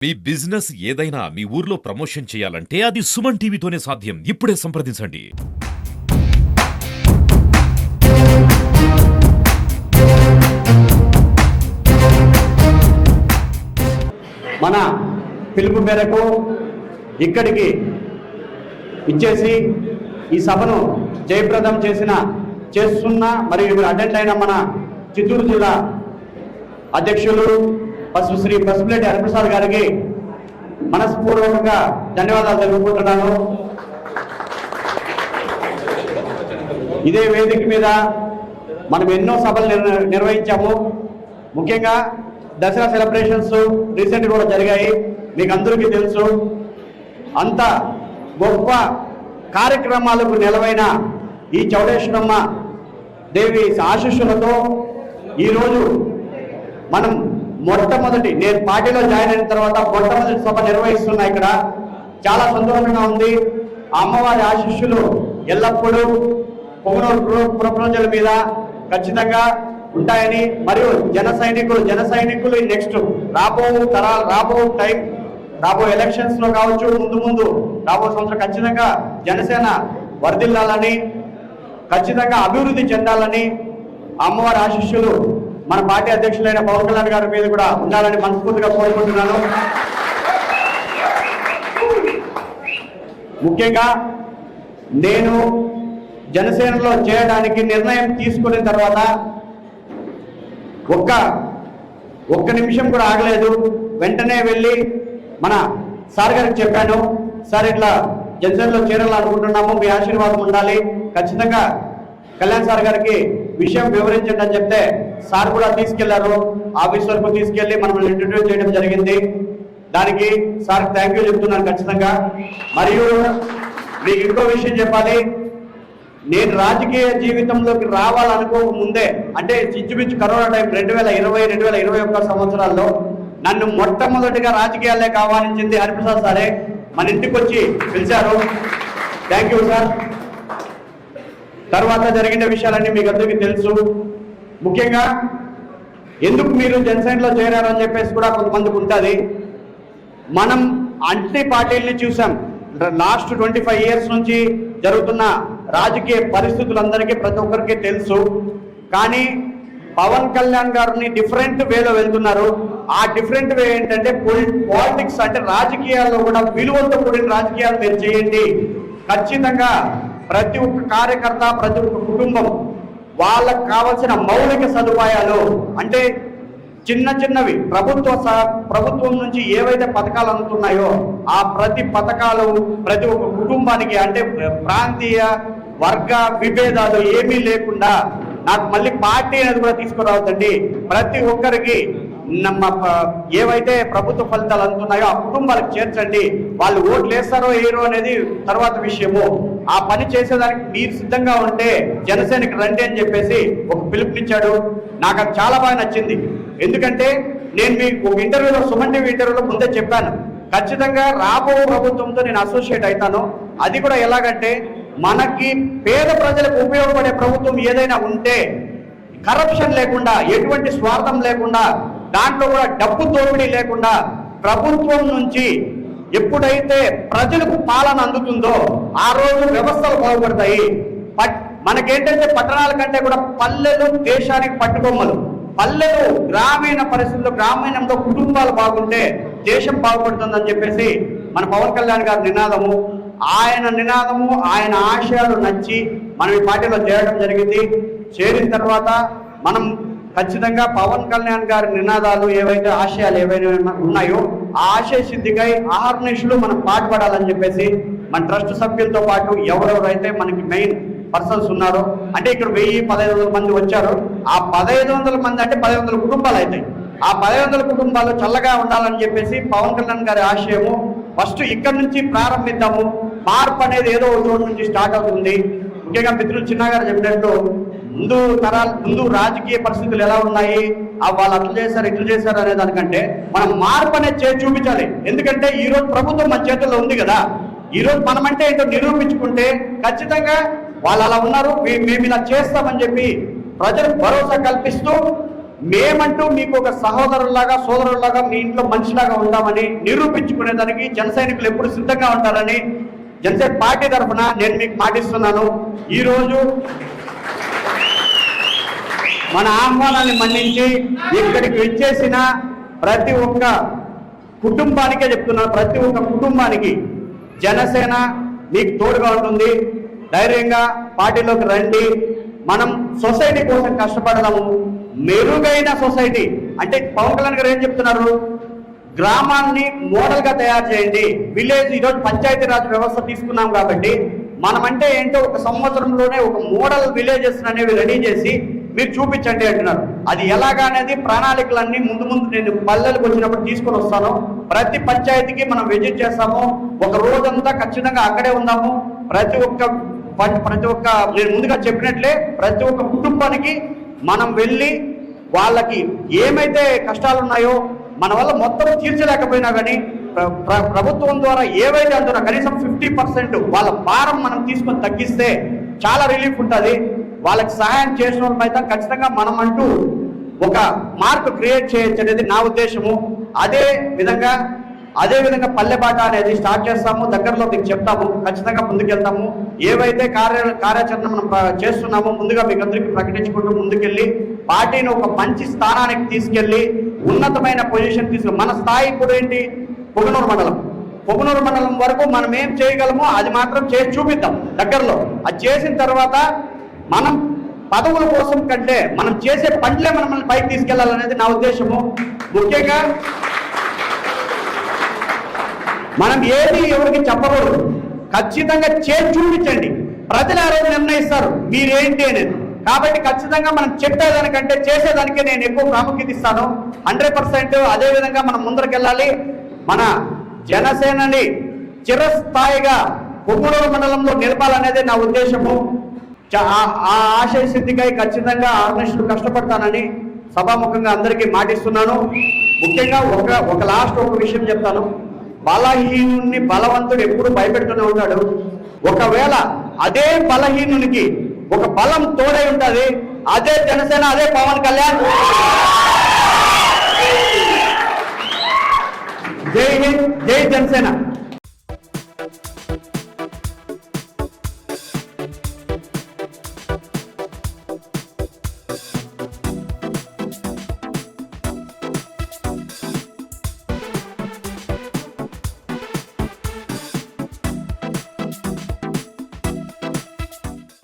మీ business ఏదైనా మీ ఊర్లో promotion చేయాలంటే అది సుమన్ టీవీతోనే సాధ్యం. ఇప్పుడే సంప్రదించండి. మన పిలుపు మేరకు ఇక్కడికి ఇచ్చేసి ఈ సభను జయప్రదం చేస్తున్న మరియు అటెండ్ అయిన మన చిత్తూరు జిల్లా అధ్యక్షులు శ్రీ పసుపులేటి హరిప్రసాద్ గారికి మనస్పూర్వకంగా ధన్యవాదాలు తెలుపుకుంటున్నాను. ఇదే వేదిక మీద మనం ఎన్నో సభలు నిర్వహించాము. ముఖ్యంగా దసరా సెలబ్రేషన్స్ రీసెంట్గా కూడా జరిగాయి, మీకు అందరికీ తెలుసు. అంత గొప్ప కార్యక్రమాలకు నెలవైన ఈ చౌడేశ్వరమ్మ దేవి ఆశీస్సులతో ఈరోజు మనం నేను పార్టీలో జాయిన్ అయిన తర్వాత మొట్టమొదటి సభ నిర్వహిస్తున్నా. ఇక్కడ చాలా సంతోషంగా ఉంది. ఆ అమ్మవారి ఆశీస్సులు ఎల్లప్పుడూ పొంగనూరు పుర ప్రజల మీద ఖచ్చితంగా ఉంటాయని, మరియు జన సైనికులు నెక్స్ట్ రాబో ఎలక్షన్స్ లో కావచ్చు, ముందు రాబో సంవత్సరం ఖచ్చితంగా జనసేన వర్ధిల్లాలని, ఖచ్చితంగా అభివృద్ధి చెందాలని అమ్మవారి ఆశీస్సులు మన పార్టీ అధ్యక్షులైన పవన్ కళ్యాణ్ గారి మీద కూడా ఉండాలని మనస్ఫూర్తిగా కోరుకుంటున్నాను. ముఖ్యంగా నేను జనసేనలో చేరడానికి నిర్ణయం తీసుకున్న తర్వాత ఒక్క నిమిషం కూడా ఆగలేదు. వెంటనే వెళ్ళి మన సార్ గారికి చెప్పాను, సార్ ఇట్లా జనసేనలో చేరాలనుకుంటున్నాము, మీ ఆశీర్వాదం ఉండాలి, ఖచ్చితంగా కళ్యాణ్ సార్ గారికి విషయం వివరించండి అని చెప్తే సార్ కూడా తీసుకెళ్లారు. ఆఫీస్ వరకు తీసుకెళ్లి మనం ఇంటర్వ్యూ చేయడం జరిగింది. దానికి సార్ థ్యాంక్ యూ చెప్తున్నాను ఖచ్చితంగా. మరియు మీకు ఇంకో విషయం చెప్పాలి, నేను రాజకీయ జీవితంలోకి రావాలనుకో ముందే, అంటే ఇంచుమించు కరోనా టైం 2020-2021 సంవత్సరాల్లో నన్ను మొట్టమొదటిగా రాజకీయాలే కావాలించింది హరిప్రసాద్ సారే. మన ఇంటికి వచ్చి పిలిచారు. Thank you sir. తర్వాత జరిగిన విషయాలన్నీ మీకు అందరికీ తెలుసు. ముఖ్యంగా ఎందుకు మీరు జనసేనలో చేరారని చెప్పేసి కూడా కొంతమందికి ఉంటుంది. మనం అన్ని పార్టీల్ని చూసాం. లాస్ట్ 25 years నుంచి జరుగుతున్న రాజకీయ పరిస్థితులందరికీ ప్రతి ఒక్కరికి తెలుసు. కానీ పవన్ కళ్యాణ్ గారిని డిఫరెంట్ వేలో వెళ్తున్నారు. ఆ డిఫరెంట్ వే ఏంటంటే పాలిటిక్స్, అంటే రాజకీయాల్లో కూడా విలువలతో కూడిన రాజకీయాలు మీరు చేయండి. ఖచ్చితంగా ప్రతి ఒక్క కార్యకర్త, ప్రతి ఒక్క కుటుంబం వాళ్ళకు కావాల్సిన మౌలిక సదుపాయాలు, అంటే చిన్నవి ప్రభుత్వం నుంచి ఏవైతే పథకాలు అందుతున్నాయో ఆ ప్రతి పథకాలు ప్రతి ఒక్క కుటుంబానికి, అంటే ప్రాంతీయ వర్గ విభేదాలు ఏమీ లేకుండా, నాకు మళ్ళీ పార్టీ అనేది కూడా తీసుకురావద్దండి, ప్రతి ఒక్కరికి ఏవైతే ప్రభుత్వ ఫలితాలు అందుతున్నాయో ఆ కుటుంబాలకు చేర్చండి. వాళ్ళు ఓట్లు వేస్తారో వేయరో అనేది తర్వాత విషయము. ఆ పని చేసేదానికి మీరు సిద్ధంగా ఉంటే జనసేనకి రండి అని చెప్పేసి ఒక పిలుపునిచ్చాడు. నాకు అది చాలా బాగా నచ్చింది. ఎందుకంటే నేను మీకు ఒక ఇంటర్వ్యూలో, సుమన్ టీవీ ఇంటర్వ్యూలో ముందే చెప్పాను, ఖచ్చితంగా రాబో ప్రభుత్వంతో నేను అసోసియేట్ అవుతాను. అది కూడా ఎలాగంటే, మనకి పేద ప్రజలకు ఉపయోగపడే ప్రభుత్వం ఏదైనా ఉంటే, కరప్షన్ లేకుండా, ఎటువంటి స్వార్థం లేకుండా, దాంట్లో కూడా డబ్బు దోపిడీ లేకుండా, ప్రభుత్వం నుంచి ఎప్పుడైతే ప్రజలకు పాలన అందుతుందో ఆ రోజు వ్యవస్థలు బాగుపడతాయి. మనకేంటంటే పట్టణాల కంటే కూడా పల్లెలు దేశానికి పట్టుకొమ్మలు. పల్లెలు గ్రామీణ పరిస్థితుల్లో, గ్రామీణంలో కుటుంబాలు బాగుంటే దేశం బాగుపడుతుందని చెప్పేసి మన పవన్ కళ్యాణ్ గారి నినాదము. ఆయన ఆశయాలు నచ్చి మనం ఈ పార్టీలో చేరడం జరిగింది. చేరిన తర్వాత మనం ఖచ్చితంగా పవన్ కళ్యాణ్ గారి నినాదాలు ఏవైతే ఆశయాలు ఏవైనా ఉన్నాయో ఆ ఆశయ సిద్ధికై ఆహర్నిశలు మనం పాటుపడాలని చెప్పేసి మన ట్రస్ట్ సభ్యులతో పాటు ఎవరెవరైతే మనకి మెయిన్ పర్సన్స్ ఉన్నారో, అంటే ఇక్కడ 1000-1500 మంది వచ్చారు. ఆ 1500 మంది అంటే 1500 కుటుంబాలు అవుతాయి. ఆ 1500 కుటుంబాలు చల్లగా ఉండాలని చెప్పేసి పవన్ కళ్యాణ్ గారి ఆశయము. ఫస్ట్ ఇక్కడ నుంచి ప్రారంభిద్దాము. మార్పు అనేది ఏదో ఒక చోటు నుంచి స్టార్ట్ అవుతుంది. ముఖ్యంగా మిత్రులు చిన్న గారు చెప్పినట్టు ముందు రాజకీయ పరిస్థితులు ఎలా ఉన్నాయి, వాళ్ళు అట్లా చేశారు ఇట్లా చేశారు అనే దానికంటే మనం మార్పు అనేది చేసి చూపించాలి. ఎందుకంటే ఈరోజు ప్రభుత్వం మన చేతుల్లో ఉంది కదా. ఈరోజు మనమంటే ఏంటో నిరూపించుకుంటే ఖచ్చితంగా వాళ్ళు అలా ఉన్నారు, మేము ఇలా చేస్తామని చెప్పి ప్రజలకు భరోసా కల్పిస్తూ మేమంటూ మీకు ఒక సహోదరులాగా సోదరులాగా మీ ఇంట్లో మనిషిలాగా ఉంటామని నిరూపించుకునేదానికి జన సైనికులు ఎప్పుడు సిద్ధంగా ఉంటారని జనసేన పార్టీ తరఫున నేను మీకు మాటిస్తున్నాను. ఈరోజు మన ఆహ్వానాన్ని మన్నించి ఇక్కడికి వచ్చేసిన ప్రతి ఒక్క కుటుంబానికే చెప్తున్నాను, ప్రతి ఒక్క కుటుంబానికి జనసేన మీకు తోడుగా ఉంటుంది. ధైర్యంగా పార్టీలోకి రండి, మనం సొసైటీ కోసం కష్టపడదాము. మెరుగైన సొసైటీ అంటే పవన్ కళ్యాణ్ గారు ఏం చెప్తున్నారు, గ్రామాన్ని మోడల్ గా తయారు చేయండి. విలేజ్ ఈరోజు పంచాయతీరాజ్ వ్యవస్థ తీసుకున్నాం కాబట్టి మనమంటే ఏంటో ఒక సంవత్సరంలోనే ఒక మోడల్ విలేజెస్ అనేవి రెడీ చేసి మీరు చూపించండి అంటున్నారు. అది ఎలాగా అనేది ప్రణాళికలన్నీ ముందు నేను పల్లెలకు వచ్చినప్పుడు తీసుకొని వస్తాను. ప్రతి పంచాయతీకి మనం విజిట్ చేస్తాము, ఒక రోజంతా ఖచ్చితంగా అక్కడే ఉందాము. ప్రతి ఒక్క నేను ముందుగా చెప్పినట్లే ప్రతి ఒక్క కుటుంబానికి మనం వెళ్ళి వాళ్ళకి ఏమైతే కష్టాలు ఉన్నాయో మన వల్ల మొత్తం తీర్చలేకపోయినా కానీ ప్రభుత్వం ద్వారా ఏవైతే అందులో కనీసం 50% వాళ్ళ భారం మనం తీసుకొని తగ్గిస్తే చాలా రిలీఫ్ ఉంటుంది. వాళ్ళకి సహాయం చేసిన వాళ్ళమైతే ఖచ్చితంగా మనం అంటూ ఒక మార్క్ క్రియేట్ చేయొచ్చు అనేది నా ఉద్దేశము. అదే విధంగా పల్లెబాట అనేది స్టార్ట్ చేస్తాము. దగ్గరలో మీకు చెప్తాము, ఖచ్చితంగా ముందుకెళ్తాము. ఏవైతే కార్యాచరణ మనం చేస్తున్నామో ముందుగా మీకు అందరికీ ప్రకటించుకుంటూ ముందుకెళ్ళి పార్టీని ఒక మంచి స్థానానికి తీసుకెళ్లి ఉన్నతమైన పొజిషన్ మన స్థాయి ఇప్పుడు ఏంటి, పొగనూరు మండలం వరకు మనం ఏం చేయగలమో అది మాత్రం చేసి చూపిద్దాం దగ్గరలో. అది చేసిన తర్వాత మనం పదవుల కోసం కంటే మనం చేసే పనులే మనల్ని పైకి తీసుకెళ్లాలనేది నా ఉద్దేశము. ముఖ్యంగా మనం ఏది ఎవరికి చెప్పకూడదు, ఖచ్చితంగా చేసి చూపించండి. ప్రజలు ఆ రోజు నిర్ణయిస్తారు మీరేంటి అనేది. కాబట్టి ఖచ్చితంగా మనం చెప్పేదానికంటే చేసేదానికే నేను ఎక్కువ ప్రాముఖ్యత ఇస్తాను. 100%. అదేవిధంగా మనం ముందరకెళ్ళాలి. మన జనసేనని చిరస్థాయిగా పొంగనూరు మండలంలో నిలపాలనేది నా ఉద్దేశము. ఆ ఆశయ సిద్ధికై ఖచ్చితంగా ఆర్గనైజేషన్ కష్టపడతానని సభాముఖంగా అందరికీ మాటిస్తున్నాను. ముఖ్యంగా ఒక లాస్ట్ విషయం చెప్తాను. బలహీనుని బలవంతుడు ఎప్పుడు భయపెడుతూనే ఉంటాడు. ఒకవేళ అదే బలహీనునికి ఒక బలం తోడై ఉంటుంది, అదే జనసేన, అదే పవన్ కళ్యాణ్. జై హింద్, జై జనసేన.